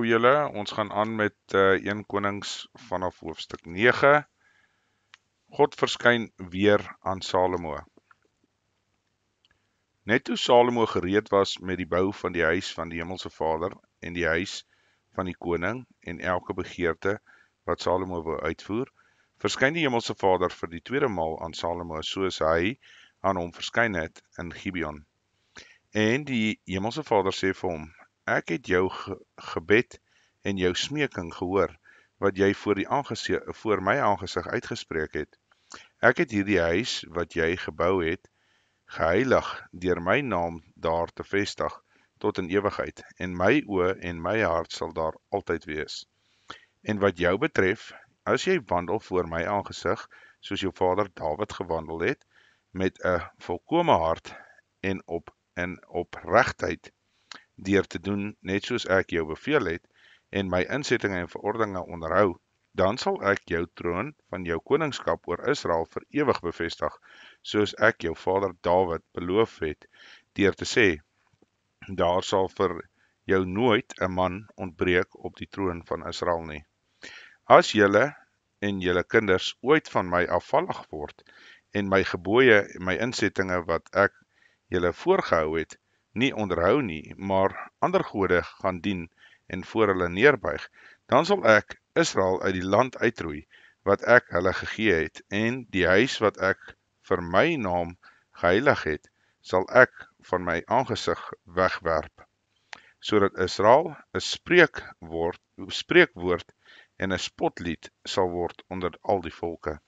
Hallo julle, ons gaan aan met 1 Konings vanaf hoofstuk 9. God verskyn weer aan Salomo. Net toe Salomo gereed was met die bou van die huis van die Hemelse Vader en die huis van die koning en elke begeerte wat Salomo wou uitvoer, verskyn die Hemelse Vader vir die tweede maal aan Salomo soos hy aan hom verskyn het in Gibeon. En die Hemelse Vader sê vir hom: Ek het jou gebed en jou smeking gehoor, wat jy voor my aangesig uitgespreek het. Ek het hierdie huis wat jy gebou het, geheilig deur my naam daar te vestig tot in ewigheid, en my oë en my hart sal daar altyd wees. En wat jou betref, as jy wandel voor my aangesig, soos jou vader Dawid gewandel het, met 'n volkome hart en op regtheid, deur te doen net soos ek jou beveel het, en my insettinge en verordeninge onderhou, dan sal ek jou troon van jou koningskap oor Israel vir ewig bevestig, soos ek jou vader Dawid beloof het, deur te sê: Daar sal vir jou nooit 'n man ontbreek op die troon van Israel nie. As julle en julle kinders ooit van my afvallig word, en my gebooie en my insettinge wat ek julle voorgehou het, nie onderhou nie, maar ander gode gaan dien en voor hulle neerbuig, dan sal ek Israel uit die land uitroei, wat ek hulle gegee het, en die huis wat ek vir my naam geheilig het, sal ek van my aangesig wegwerp, sodat Israel 'n spreekwoord en 'n spotlied sal word onder al die volke.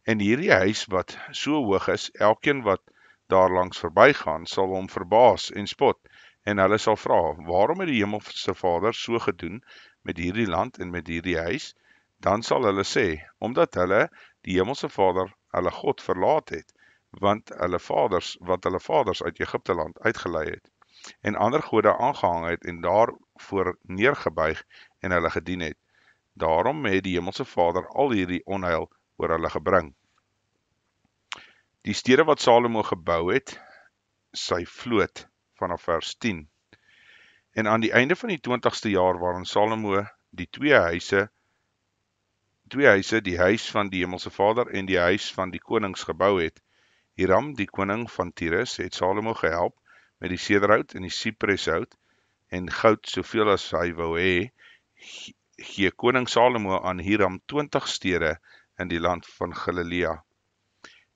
En hierdie huis wat so hoog is, elkeen wat daar langs verbygaan, sal hom verbaas en spot, en hulle sal vra: Waarom het die Hemelse Vader so gedoen met hierdie land en met hierdie huis? Dan sal hulle sê: Omdat hulle die Hemelse Vader, hulle God, verlaat het, wat hulle vaders uit Egipte land uitgelei het, en ander gode aangehang het en daarvoor neergebuig en hulle gedien het. Daarom het die Hemelse Vader al hierdie onheil oor hulle gebring. Die stede wat Salomo gebou het, sy vloot, vanaf vers 10. En aan die einde van die 20ste jaar waarin Salomo die twee huise, die huis van die Hemelse Vader en die huis van die konings gebou het, Hiram, die koning van Tyrus, het Salomo gehelp met die sederhout en die sipreshout en goud soveel as hy wou hê, gee koning Salomo aan Hiram 20 stede in die land van Galilea.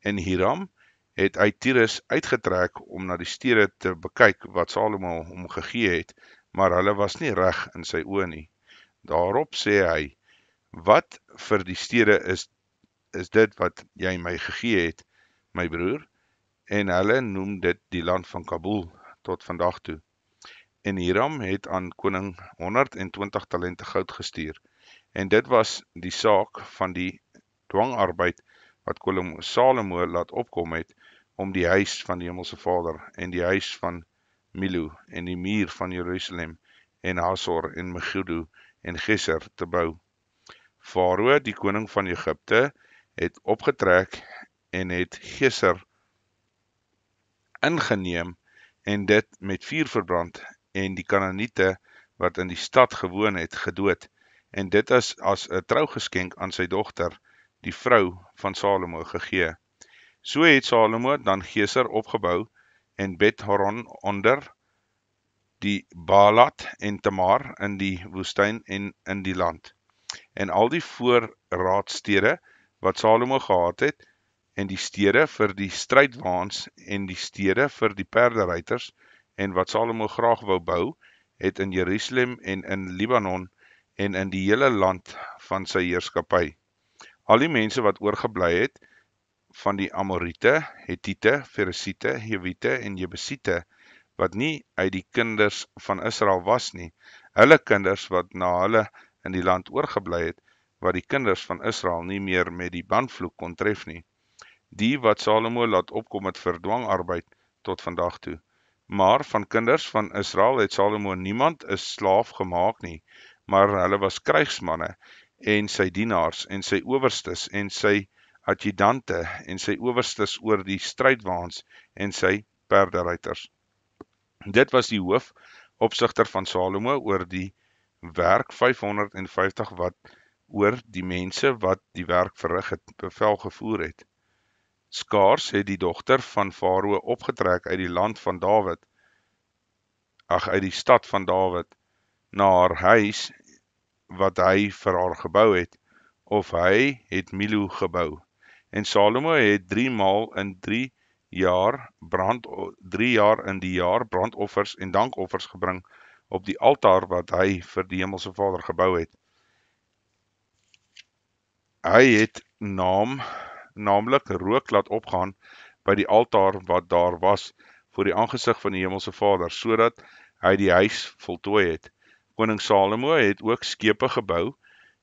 En Hiram het uit Tyrus uitgetrek om na die stede te bekyk wat Salomo hom gegee het, maar hulle was nie reg in sy oë nie. Daarop sê hy: Wat vir die stede is dit wat jy my gegee het, my broer? En hulle noem dit die land van Kabul tot vandag toe. En Hiram het aan koning 120 talente goud gestuur, en dit was die saak van die dwangarbeid wat koning Salomo laat opkom het, om die huis van die Hemelse Vader, en die huis van Milo, en die muur van Jerusalem, en Hasor, en Megiddo, en Geser te bou. Farao, die koning van Egipte, het opgetrek en het Geser ingeneem en dit met vuur verbrand, en die Kanaaniete wat in die stad gewoon het, gedood, en dit is as 'n trougeskenk aan sy dogter, die vrou van Salomo, gegee. So het Salomo dan Geser opgebou, en Bet-Horon onder, die Baalat en Tamar in die woestyn en in die land, en al die voorraadstede wat Salomo gehad het, en die stede vir die strydwaans en die stede vir die perderuiters, en wat Salomo graag wou bou, het in Jerusalem en in Libanon en in die hele land van sy heerskappy. Al die mense wat oorgebly het van die Amorite, Hettiete, Feresiete, Hewiete en Jebusiete, wat nie uit die kinders van Israel was nie, hulle kinders wat na hulle in die land oorgebly het, wat die kinders van Israel nie meer met die banvloek kon tref nie, die wat Salomo laat opkom het vir dwangarbeid tot vandag toe. Maar van kinders van Israel het Salomo niemand 'n slaaf gemaak nie, maar hulle was krygsmanne, en sy dienaars, en sy owerstes, en sy adjudante, en sy owerstes oor die strydwaans, en sy perderuiters. Dit was die hoofopsigter van Salomo oor die werk 550 wat oor die mense wat die werk verrig het bevel gevoer het. Skaars het die dogter van Farao opgetrek uit die land van Dawid, uit die stad van Dawid, na haar huis wat hy vir haar gebou het, of hy het Milo gebou. En Salomo het 3 maal in 3 jaar in die jaar brandoffers en dankoffers gebring op die altaar wat hy vir die Hemelse Vader gebou het. Hy het naamlik rook laat opgaan by die altaar wat daar was voor die aangesig van die Hemelse Vader, sodat hy die huis voltooi het. Koning Salomo het ook skepe gebou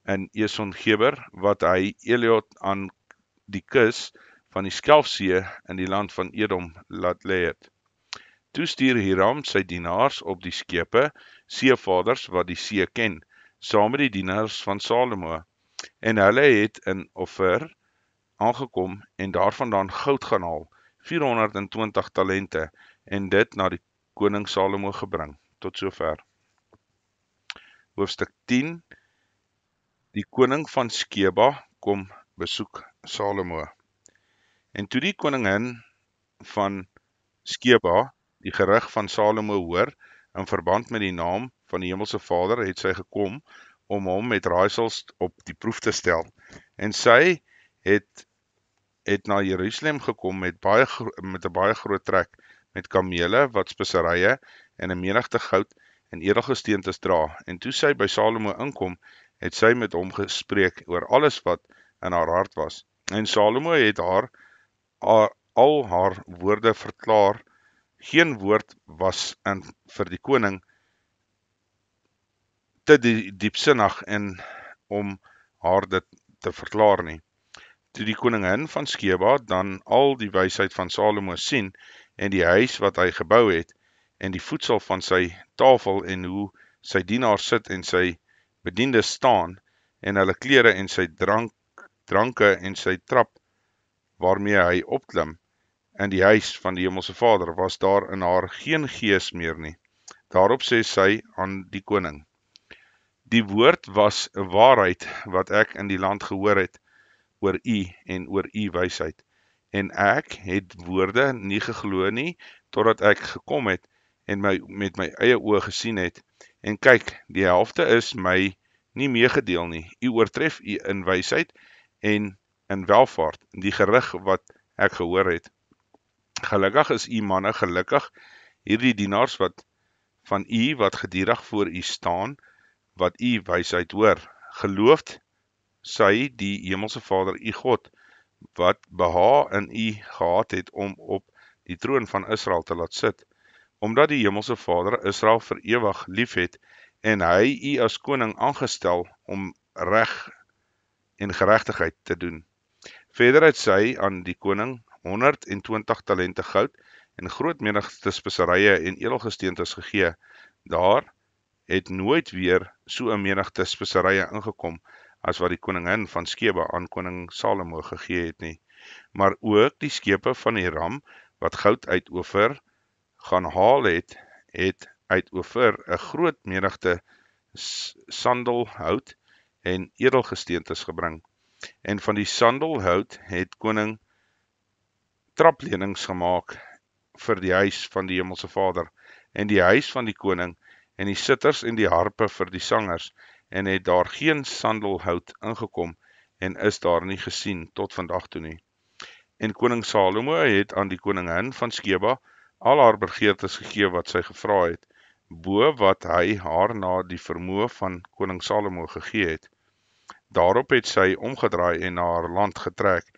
in Eson-Geber, wat hy Eliot aan die kus van die Skelfsee in die land van Edom laat lê het. Toe stuur Hiram sy dienaars op die skepe, seevaders wat die see ken, saam met die dienaars van Salomo, en hulle het in Ofir aangekom en daarvandaan goud gaan haal, 420 talente, en dit na die koning Salomo gebring. Tot sover. Hoofstuk 10. Die koning van Skeba kom besoek Salomo. En toe die koningin van Skeba die gerig van Salomo hoor, in verband met die naam van die Hemelse Vader, het sy gekom om hom met raaisels op die proef te stel. En sy het na Jerusalem gekom met 'n baie groot trek, met kamele wat speserye en 'n menigte goud en edelgesteentes dra. En toe sy by Salomo inkom, het sy met hom gespreek oor alles wat in haar hart was. En Salomo het haar al haar woorde verklaar. Geen woord was vir die koning te diepsinnig en om haar dit te verklaar nie. Toe die koningin van Skeba dan al die wysheid van Salomo sien, en die huis wat hy gebou het, en die voedsel van sy tafel, en hoe sy dienaars sit en sy bediendes staan, en hulle klere en sy dranke en sy trap, waarmee hy opklim, in die huis van die Hemelse Vader, was daar in haar geen gees meer nie. Daarop sê sy aan die koning: Die woord was 'n waarheid wat ek in die land gehoor het oor u en oor u wysheid. En ek het woorde nie geglo nie, totdat ek gekom het en met my eie oë gesien het. En kyk, die helfte is my nie meegedeel nie. U oortref u in wysheid en in welvaart, die gerig wat ek gehoor het. Gelukkig is u manne, gelukkig hierdie dienaars van u wat gedurig voor u staan, wat u wysheid hoor. Geloofd sy die Hemelse Vader u God, wat behaag in u gehad het om op die troon van Israel te laat sit, omdat die Hemelse Vader Israel vir ewig lief het, en hy u as koning aangestel om reg en geregtigheid te doen. Verder het sy aan die koning 120 talente goud en groot menigte speserye en edelgesteentes gegee. Daar het nooit weer so 'n menigte speserye ingekom as wat die koningin van Skeba aan koning Salomo gegee het nie. Maar ook die skepe van Hiram wat goud uit Ofir gaan haal het uit Ofir 'n groot menigte sandelhout en edelgesteentes gebring. En van die sandelhout het koning traplenings gemaak vir die huis van die Hemelse Vader, en die huis van die koning, en die sitters en die harpe vir die sangers, en het daar geen sandelhout ingekom, en is daar nie gesien tot vandag toe nie. En koning Salomo het aan die koningin van Skeba al haar begeertes gegee wat sy gevra het, bo wat hy haar na die vermoë van koning Salomo gegee het. Daarop het sy omgedraai en na haar land getrek,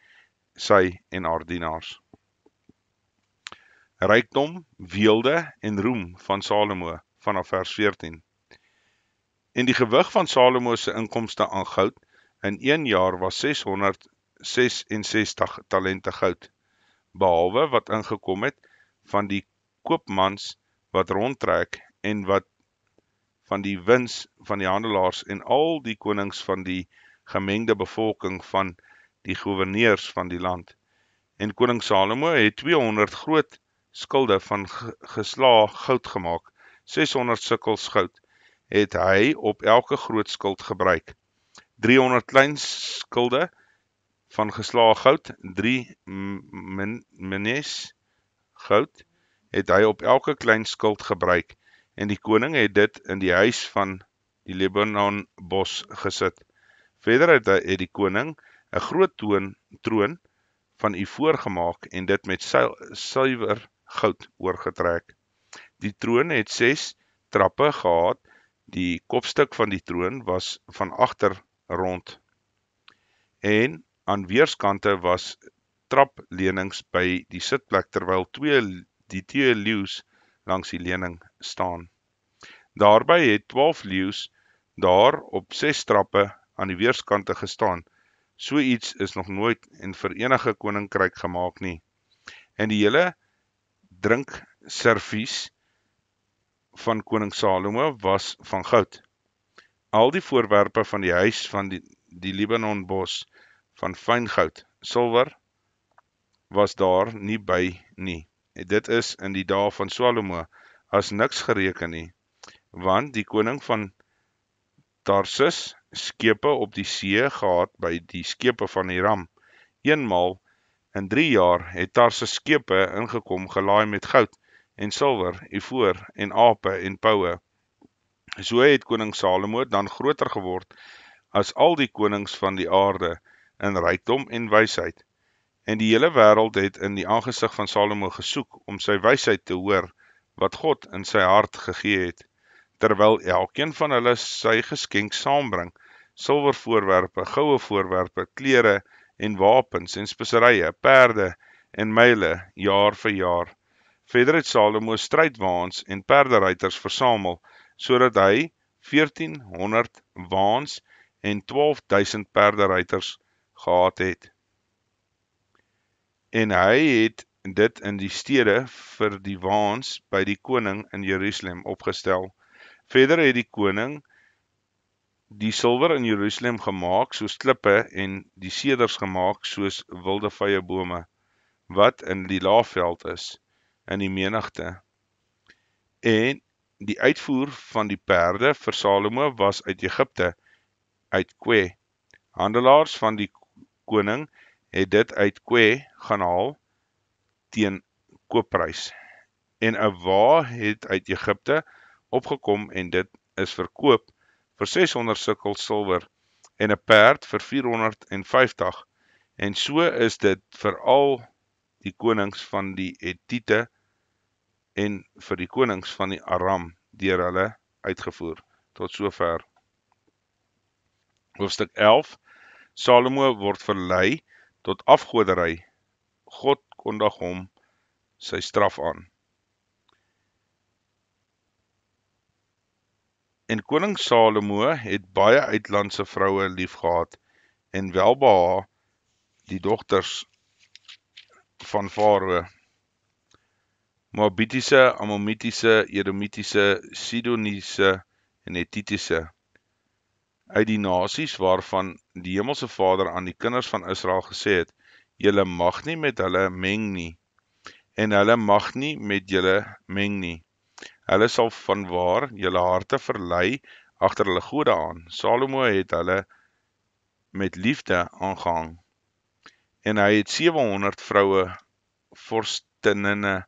sy en haar dienaars. Rykdom, weelde en roem van Salomo, vanaf vers 14. En die gewig van Salomo se inkomste aan goud in 1 jaar was 666 talente goud, behalwe wat ingekom het van die koopmans wat rondtrek en wat van die wins van die handelaars en al die konings van die gemengde bevolking van die goewerneurs van die land. En koning Salomo het 200 groot skilde van geslaag goud gemaak, 600 sikkels goud, het hy op elke groot skuld gebruik. 300 klein skulde van geslae goud, 3 mines goud, het hy op elke klein skuld gebruik, en die koning het dit in die huis van die Libanon bos gesit. Verder het die koning 'n groot troon van ivoor gemaak en dit met suiwer goud oorgetrek. Die troon het 6 trappe gehad, die kopstuk van die troon was van agter rond, en aan weerskante was traplenings by die sitplek, terwyl die twee leeu's langs die leuning staan. Daarby het 12 leeu's daar op 6 trappe aan die weerskante gestaan. So iets is nog nooit in vir enige koninkryk gemaak nie. En die hele drinkservies van koning Salomo was van goud. Al die voorwerpe van die huis van die Libanon bos van fyn goud, silwer was daar nie by nie. Dit is in die dae van Salomo as niks gereken nie, want die koning van Tarsus skepe op die see gehad by die skepe van Hiram. Eenmaal in 3 jaar het Tarsus skepe ingekom gelaai met goud en silwer, ivoor en ape en poue. So het koning Salomo dan groter geword as al die konings van die aarde in rykdom en wysheid. En die hele wêreld het in die aangesig van Salomo gesoek om sy wysheid te hoor wat God in sy hart gegee het, terwyl elkeen van hulle sy geskenk saambring, silwervoorwerpe, goue voorwerpe, klere en wapens en speserye, perde en myle, jaar vir jaar. Verder het Salomo strydwaans en perderuiters versamel, sodat hy 1400 waans en 12.000 perderuiters gehad het. En hy het dit in die stede vir die waans by die koning in Jerusalem opgestel. Verder het die koning die silwer in Jerusalem gemaak soos klippe en die seders gemaak soos wilde vyebome, wat in die laafveld is, in die menigte. En die uitvoer van die perde vir Salomo was uit Egipte, uit Kwe. Handelaars van die koning het dit uit Kwe gaan haal teen koopprys. En 'n wa het uit Egipte opgekom en dit is verkoop vir 600 sikkel silwer en 'n perd vir 450. En so is dit vir al die konings van die Hetiete en vir die konings van die Aram deur hulle uitgevoer. Tot sover. Hoofstuk 11. Salomo word verlei tot afgodery. God kondig hom sy straf aan. En koning Salomo het baie uitlandse vroue liefgehad en welbehaag die dogters van Farao, Moabitiese, Ammonietiese, Edomitiese, Sidoniese en Hetitiese, uit die nasies waarvan die Hemelse Vader aan die kinders van Israel gesê het, julle mag nie met hulle meng nie, en hulle mag nie met julle meng nie. Hulle sal vanwaar julle harte verlei agter hulle gode aan. Salomo het hulle met liefde aangehang, en hy het 700 vroue vorstinne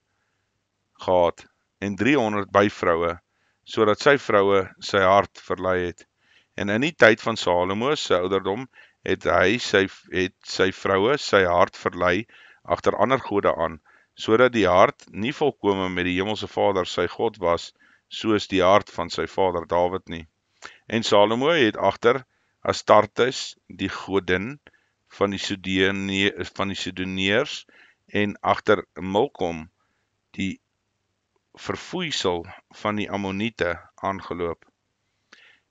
gehad, en 300 byvroue, sodat sy vroue sy hart verlei het. En in die tyd van Salomo se ouderdom het sy vroue sy hart verlei agter ander gode aan, sodat die hart nie volkome met die Hemelse Vader sy God was, soos die hart van sy vader Dawid nie. En Salomo het agter Astartes, die godin van die Sidoneërs, en agter Milkom, die verfoeisel van die Ammoniete, aangeloop.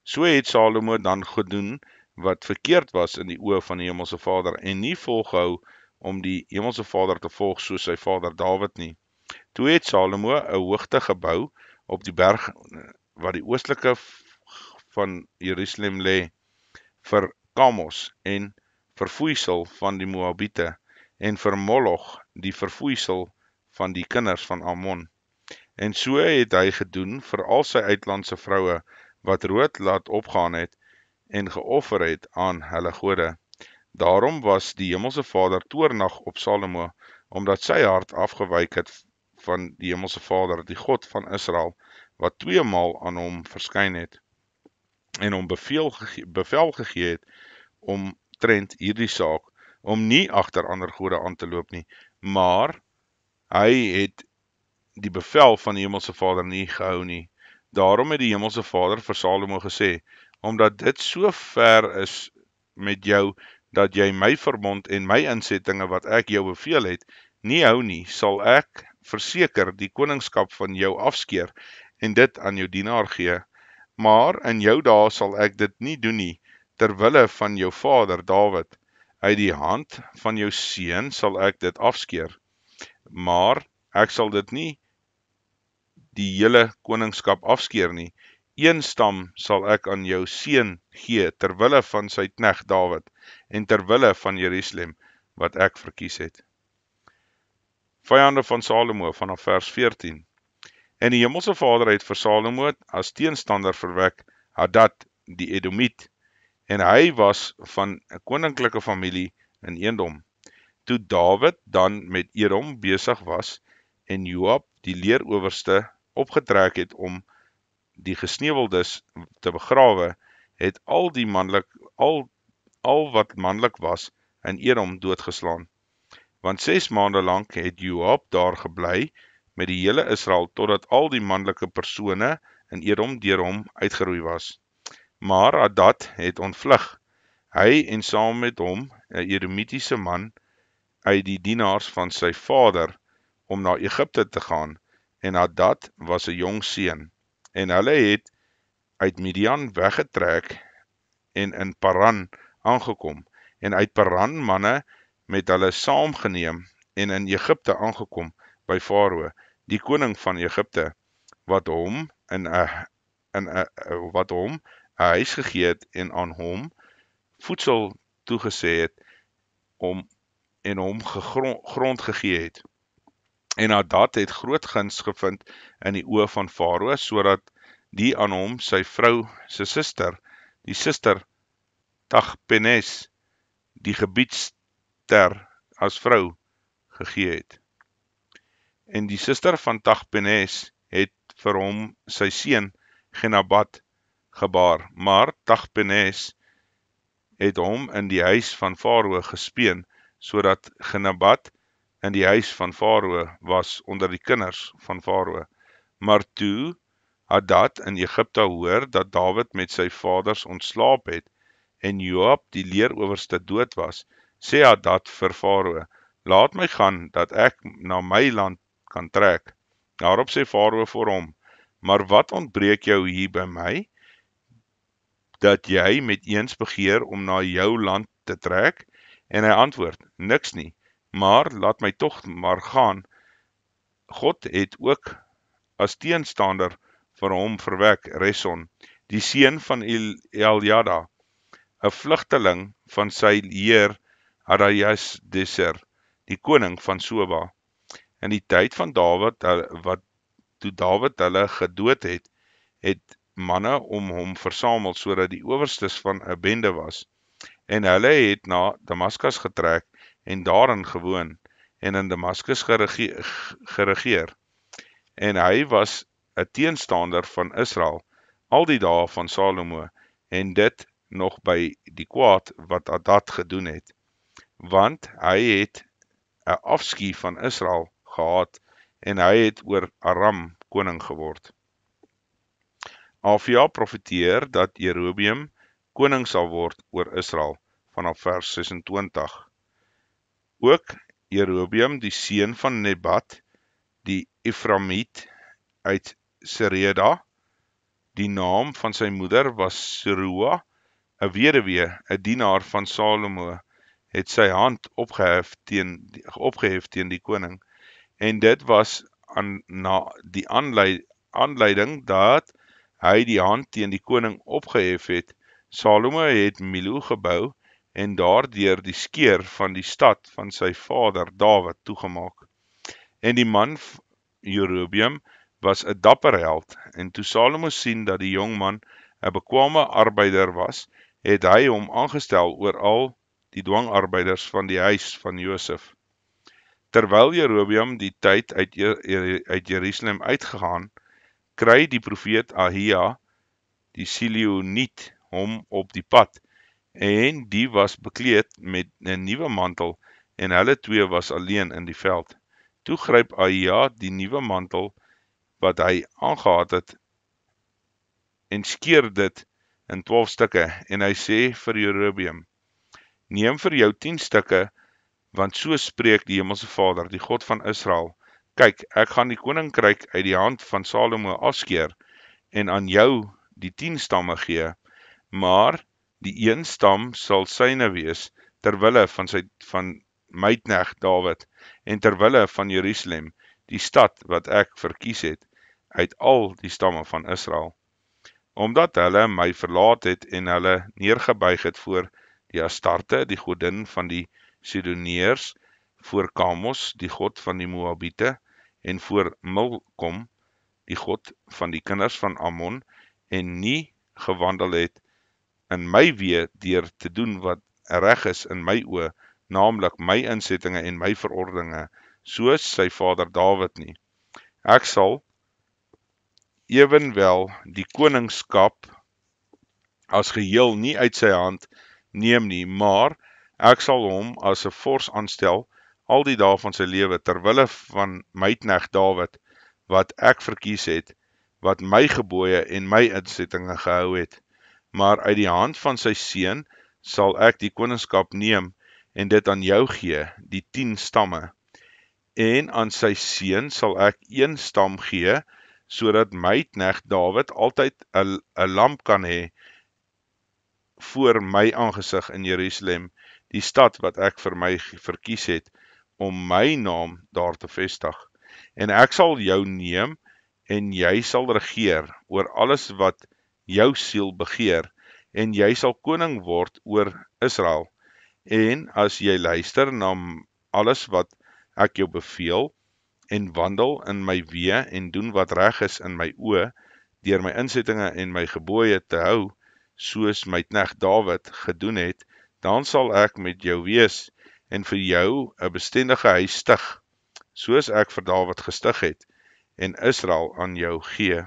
So het Salomo dan gedoen wat verkeerd was in die oë van die Hemelse Vader, en nie volgehou om die Hemelse Vader te volg soos sy vader Dawid nie. Toe het Salomo 'n hoogte gebou op die berg wat die oostelike van Jerusalem lê, vir Kamos en verfoeisel van die Moabiete, en vir Moloch die verfoeisel van die kinders van Ammon. En so het hy gedoen vir al sy uitlandse vroue wat rood laat opgaan het en geoffer het aan hulle gode. Daarom was die Hemelse Vader toornig op Salomo, omdat sy hart afgewyk het van die Hemelse Vader, die God van Israel, wat 2 maal aan hom verskyn het, en hom bevel gegee het omtrent hierdie saak, om nie agter ander gode aan te loop nie, maar hy het die bevel van die Hemelse Vader nie gehou nie. Daarom het die Hemelse Vader vir Salomo gesê, omdat dit so ver is met jou, dat jy my verbond en my insettinge wat ek jou beveel het, nie hou nie, sal ek verseker die koningskap van jou afskeer en dit aan jou dienaar gee. Maar in jou dae sal ek dit nie doen nie, terwille van jou vader Dawid. Uit die hand van jou seun sal ek dit afskeer, maar ek sal dit nie die hele koningskap afskeer nie. Een stam sal ek aan jou seun gee, terwille van sy knegt Dawid, en terwille van Jerusalem, wat ek verkies het. Vyande van Salomo, vanaf vers 14. En die Hemelse Vader het vir Salomo as teenstander verwek Hadad die Edomiet, en hy was van 'n koninklike familie in Edom. Toe Dawid dan met Edom besig was, en Joab die leerowerste opgetrek het om die gesneuweldes te begrawe, het al wat manlik was in Edom doodgeslaan. Want 6 maande lank het Joab daar gebly met die hele Israel, totdat al die manlike persone in Edom deur hom uitgeroei was. Maar Hadad het ontvlug, hy en saam met hom 'n Edomitiese man uit die dienaars van sy vader, om na Egipte te gaan, en Hadad was 'n jong seun, en hulle het uit Midian weggetrek en in Paran aangekom, en uit Paran manne met hulle saamgeneem, en in Egipte aangekom by Farao, die koning van Egipte, wat hom 'n huis gegee het en aan hom voedsel toegesê het en hom grond gegee het. En Hadad het groot guns gevind in die oë van Farao, sodat die aan hom sy vrou se suster, die suster Tagpenes, die gebiedster as vrou gegee het. En die suster van Tagpenes het vir hom sy seun Genabat gebaar, maar Tagpenes het hom in die huis van Farao gespeen, sodat Genabat in die huis van Farao was onder die kinders van Farao. Maar toe Hadad in Egipte hoor dat Dawid met sy vaders ontslaap het, en Joab die leerowerste dood was, sê Hadad vir Farao, laat my gaan, dat ek na my land kan trek. Daarop sê Farao vir hom, maar wat ontbreek jou hier by my, dat jy met eens begeer om na jou land te trek? En hy antwoord, niks nie, maar laat my tog maar gaan. God het ook as teenstander vir hom verwek Reson, die seun van Eliada, 'n vlugteling van sy heer Hadadezzer, die koning van Soba. In die tyd van Dawid, toe Dawid hulle gedood het, het manne om hom versamel, sodat die owerstes van 'n bende was. En hulle het na Damaskus getrek en daarin gewoon, en in Damaskus geregeer. En hy was 'n teenstander van Israel, al die dae van Salomo, en dit nog by die kwaad wat Hadad gedoen het, want hy het 'n afskie van Israel gehad, en hy het oor Aram koning geword. Afia profeteer dat Jerobeam koning sal word oor Israel, vanaf vers 26. Ook Jerobeam die seun van Nebat, die Eframiet uit Sereda, die naam van sy moeder was Serua, 'n weduwee, 'n dienaar van Salomo, het sy hand opgehef teen die koning, en dit was na die aanleiding dat hy die hand teen die koning opgehef het. Salomo het Milo gebou en daardeur die skeer van die stad van sy vader Dawid toegemaak. En die man Jerobeam was 'n dapper held, en toe Salomo sien dat die jong man 'n bekwame arbeider was, het hy hom aangestel oor al die dwangarbeiders van die huis van Josef. Terwyl Jerobeam die tyd uit Jerusalem uitgegaan, kry die profeet Ahia, die Siloniet, hom op die pad, en die was bekleed met 'n nuwe mantel, en hulle twee was alleen in die veld. Toe gryp Ahia die nuwe mantel wat hy aangehad het, en skeer dit in 12 stukke, en hy sê vir Jerobeam, neem vir jou 10 stukke, want so spreek die Hemelse Vader, die God van Israel, kyk, ek gaan die koninkryk uit die hand van Salomo afskeer, en aan jou die 10 stamme gee, maar die een stam sal syne wees, terwille van my knegt Dawid, en terwille van Jerusalem, die stad wat ek verkies het, uit al die stamme van Israel. Omdat hulle my verlaat het en hulle neergebuig het voor die Astarte, die godin van die Sidoneërs, voor Kamos, die god van die Moabite, en voor Milkom, die god van die kinders van Ammon, en nie gewandel het in my weë deur te doen wat reg is in my oë, naamlik my insettinge en my verordeninge, soos sy vader Dawid nie. Ek sal ewenwel die koningskap as geheel nie uit sy hand neem nie, maar ek sal hom as 'n vors aanstel al die dae van sy lewe, terwille van my knegt Dawid, wat ek verkies het, wat my gebooie en my insettinge gehou het. Maar uit die hand van sy seun sal ek die koningskap neem en dit aan jou gee, die 10 stamme. En aan sy seun sal ek 1 stam gee, sodat my knegt Dawid altyd 'n lamp kan hê voor my aangesig in Jerusalem, die stad wat ek vir my verkies het, om my naam daar te vestig. En ek sal jou neem, en jy sal regeer oor alles wat jou siel begeer, en jy sal koning word oor Israel. En as jy luister na alles wat ek jou beveel, en wandel in my weë, en doen wat reg is in my oë, deur my insettinge en my gebooie te hou, soos my knegt Dawid gedoen het, dan sal ek met jou wees, en vir jou 'n bestendige huis stig, soos ek vir Dawid gestig het, en Israel aan jou gee.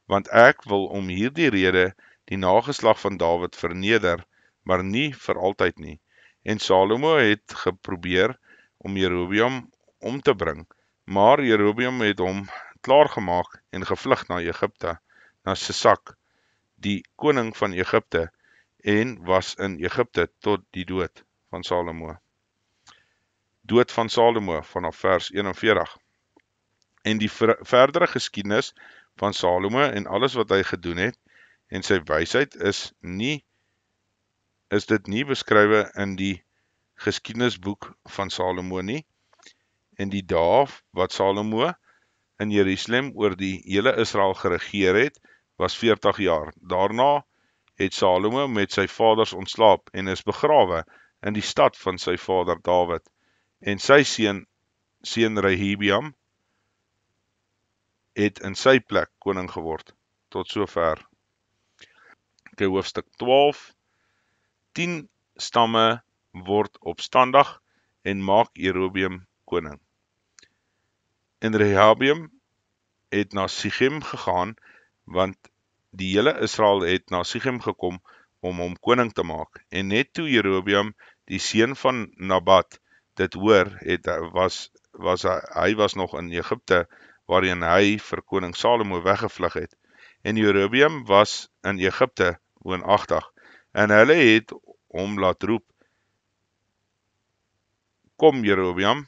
Want ek wil om hierdie rede die nageslag van Dawid verneder, maar nie vir altyd nie. En Salomo het geprobeer om Jerobeam om te bring, maar Jerobeam het hom klaargemaak en gevlug na Egipte, na Sisak, die koning van Egipte, en was in Egipte tot die dood van Salomo. Dood van Salomo vanaf vers 41. En die verdere geskiedenis van Salomo en alles wat hy gedoen het, en sy wysheid is dit nie beskrywe in die geskiedenisboek van Salomo nie, en die dae wat Salomo in Jerusalem oor die hele Israel geregeer het, was 40 jaar. Daarna het Salomo met sy vaders ontslaap en is begrawe in die stad van sy vader Dawid, en sy seun Rehabeam het in sy plek koning geword. Tot sover. Okay, hoofstuk 12. 10 stamme word opstandig en maak Jerobeam koning. En Rehabeam het na Sichem gegaan, want die hele Israel het na Sichem gekom om hom koning te maak. En net toe Jerobeam, die seun van Nabat, dit hoor, hy was nog in Egipte, waarin hy vir koning Salomo weggevlug het. En Jerobeam was in Egipte woonagtig, en hulle het hom laat roep, kom Jerobeam,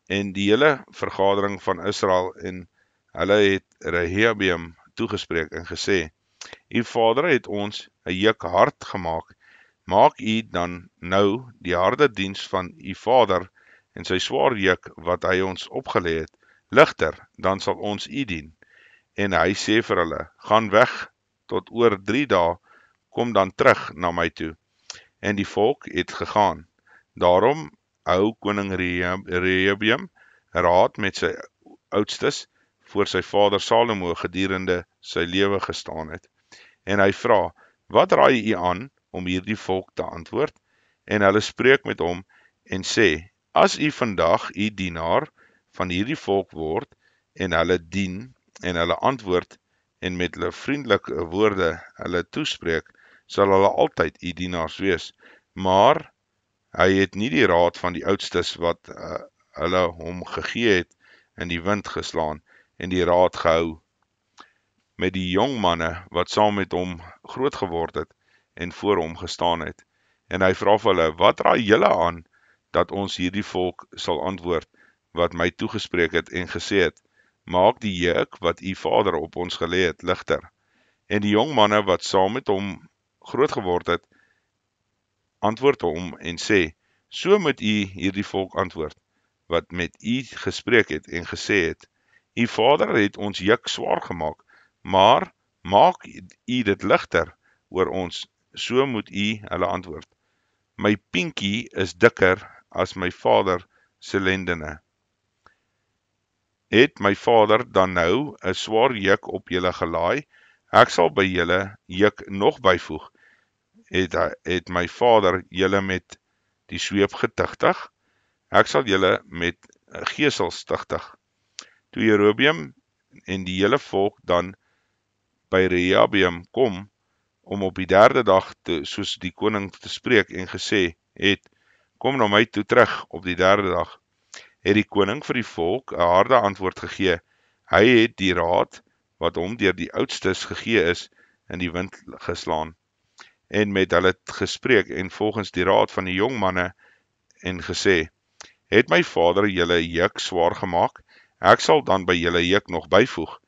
en die hele vergadering van Israel, en hulle het Rehabeam toegespreek en gesê, u vader het ons 'n juk hard gemaak, maak u dan nou die harde diens van u vader en sy swaar juk wat hy ons opgelê het, ligter, dan sal ons u dien. En hy sê vir hulle, gaan weg tot oor 3 dae, kom dan terug na my toe. En die volk het gegaan. Daarom hou koning Rehabeam raad met sy oudstes voor sy vader Salomo gedurende sy lewe gestaan het. en hy vra, wat raai u aan om hierdie volk te antwoord? En hulle spreek met hom en sê, as u vandag u dienaar van hierdie volk word, en hulle dien, en hulle antwoord, en met hulle vriendelike woorde hulle toespreek, sal hulle altyd u dienaars wees. Maar hy het nie die raad van die oudstes wat hulle hom gegee het in die wind geslaan, en die raad gehou met die jong manne wat saam met hom groot geword het en voor hom gestaan het. En hy vra vir hulle, wat raai julle aan dat ons hierdie volk sal antwoord wat my toegespreek het en gesê het, maak die juk wat u vader op ons gelê het ligter. En die jong manne wat saam met hom groot geword het, antwoord hom en sê, so moet u hierdie volk antwoord, wat met u gespreek het en gesê het, u vader het ons juk swaar gemaak, maar maak u dit ligter oor ons, so moet u hulle antwoord. My pinkie is dikker as my vader se lendene. Het my vader dan nou 'n swaar juk op julle gelaai? Ek sal by julle juk nog byvoeg. Het my vader julle met die sweep getigtig? Ek sal julle met gesels tigtig. Toe Jerobeam en die hele volk dan by Rehabeam kom, om op die derde dag soos die koning te spreek en gesê het, kom na my toe terug op die derde dag, het die koning vir die volk 'n harde antwoord gegee. Hy het die raad wat hom deur die oudstes gegee is in die wind geslaan en met hulle gespreek en volgens die raad van die jong manne en gesê, het my vader julle juk swaar gemaak, ek sal dan by julle juk nog byvoeg.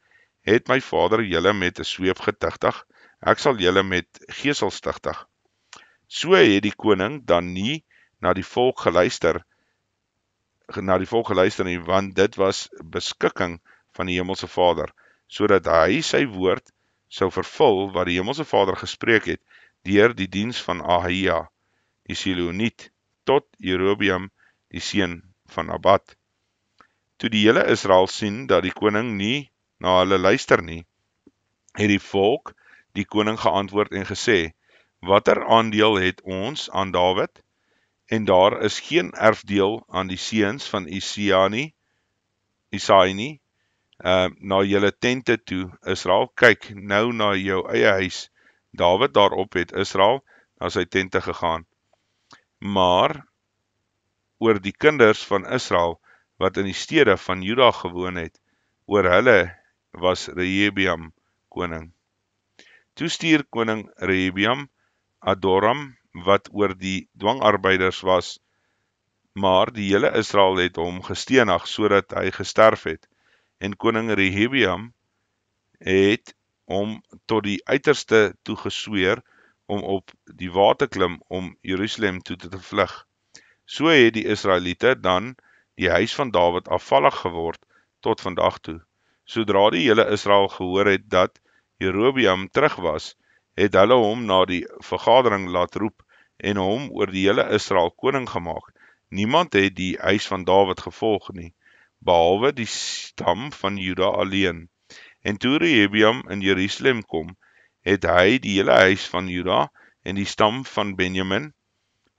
Het my vader julle met 'n sweep getigtig, ek sal julle met gesels tigtig. So het die koning dan nie na die volk geluister nie, want dit was beskikking van die Hemelse Vader, sodat hy sy woord sou vervul wat die Hemelse Vader gespreek het, deur die diens van Ahia, die Siloniet, tot Jerobeam, die seun van Nabat. Toe die hele Israel sien dat die koning nie na hulle luister nie, het die volk die koning geantwoord en gesê, watter aandeel het ons aan Dawid? En daar is geen erfdeel aan die seuns van Isaai nie, na julle tente toe, Israel, kyk nou na jou eie huis, Dawid daarop het Israel na sy tente gegaan. Maar oor die kinders van Israel, wat in die stede van Juda gewoon het, oor hulle was Rehabeam koning. Toe stuur koning Rehabeam Adoram, wat oor die dwangarbeiders was, maar die hele Israel het hom gestenig, sodat hy gesterf het. En koning Rehabeam het hom tot die uiterste toe gesweer, om op die water klim, om Jerusalem toe te vlug. So het die Israeliete dan die huis van Dawid afvallig geword, tot vandag toe. Sodra die hele Israel gehoor het dat Jerobeam terug was, het hulle hom na die vergadering laat roep en hom oor die hele Israel koning gemaak. Niemand het die huis van Dawid gevolg nie, behalwe die stam van Juda alleen. En toe Rehabeam in Jerusalem kom, het hy die hele huis van Juda en die stam van Benjamin,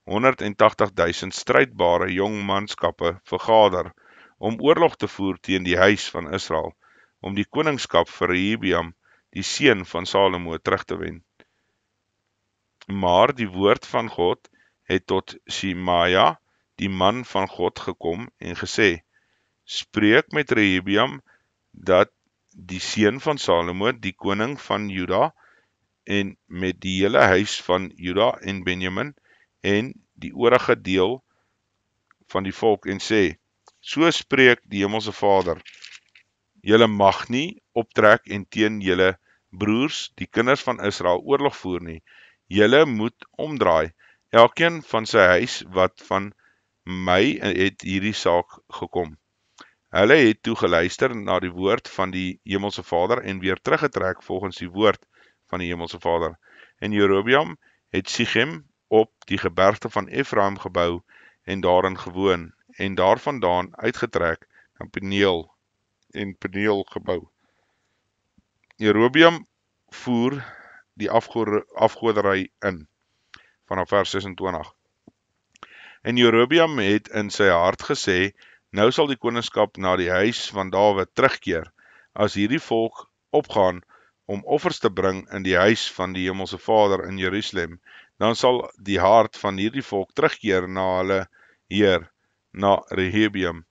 180.000 strydbare jong manskappe vergader, om oorlog te voer teen die huis van Israel, om die koningskap vir Rehabeam, die seun van Salomo, terug te wen. Maar die woord van God het tot Shemaja, die man van God, gekom en gesê, spreek met Rehabeam, dat die seun van Salomo, die koning van Juda, en met die hele huis van Juda en Benjamin, en die oorige deel van die volk, en sê, so spreek die Hemelse Vader, julle mag nie optrek en teen julle broers, die kinders van Israel, oorlog voer nie. Julle moet omdraai, elkeen van sy huis, wat van my het hierdie saak gekom. Hulle het toe geluister na die woord van die Hemelse Vader en weer teruggetrek volgens die woord van die Hemelse Vader. En Jerobeam het Sichem op die gebergte van Ephraim gebou en daarin gewoon, en daarvandaan uitgetrek na Peniel en Peniel gebou. Jerobeam voer die afgoderry in, vanaf vers 26. En Jerobeam het in sy hart gesê, nou sal die koningskap na die huis van Dawid terugkeer, as hierdie volk opgaan om offers te bring in die huis van die Hemelse Vader in Jerusalem, dan sal die hart van hierdie volk terugkeer na hulle Heer, na Rehoboam,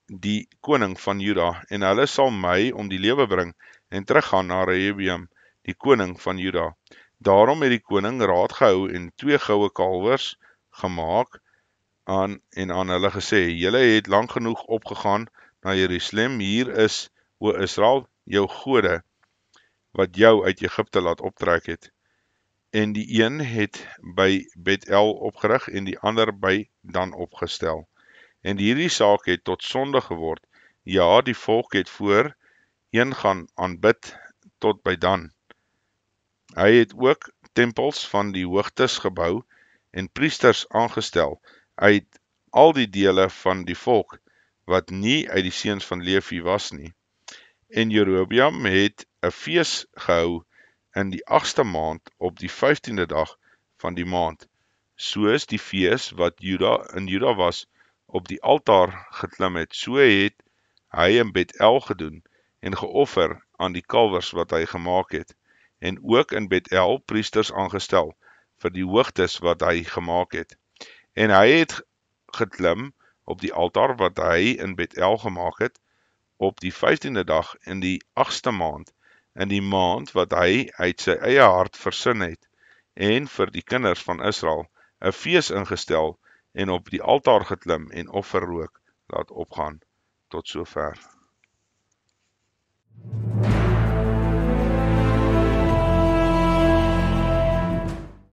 die koning van Juda, en hulle sal my om die lewe bring, en teruggaan na Rehoboam, die koning van Juda. Daarom het die koning raad gehou en 2 goue kalwers gemaak en aan hulle gesê, julle het lang genoeg opgegaan na Jerusalem, hier is, o Israel, jou gode, wat jou uit Egipte laat optrek het. En die een het by Bet-El opgerig en die ander by Dan opgestel. En hierdie saak het tot sonde geword. Ja, die volk het voorheen gaan aanbid tot by Dan. Hy het ook tempels van die hoogtes gebou en priesters aangestel uit al die dele van die volk, wat nie uit die seuns van Levi was nie. En Jerobeam het 'n fees gehou in die 8ste maand op die 15de dag van die maand, soos die fees wat in Juda was op die altaar geklim het, so het hy in Bet-El gedoen en geoffer aan die kalwers wat hy gemaak het, en ook in Bet-El priesters aangestel vir die hoogtes wat hy gemaak het. En hy het geklim op die altaar wat hy in Bet-El gemaak het, op die 15de dag in die 8ste maand, in die maand wat hy uit sy eie hart versin het, en vir die kinders van Israel 'n fees ingestel, en op die altaar geklim en offerrook laat opgaan. Tot sover.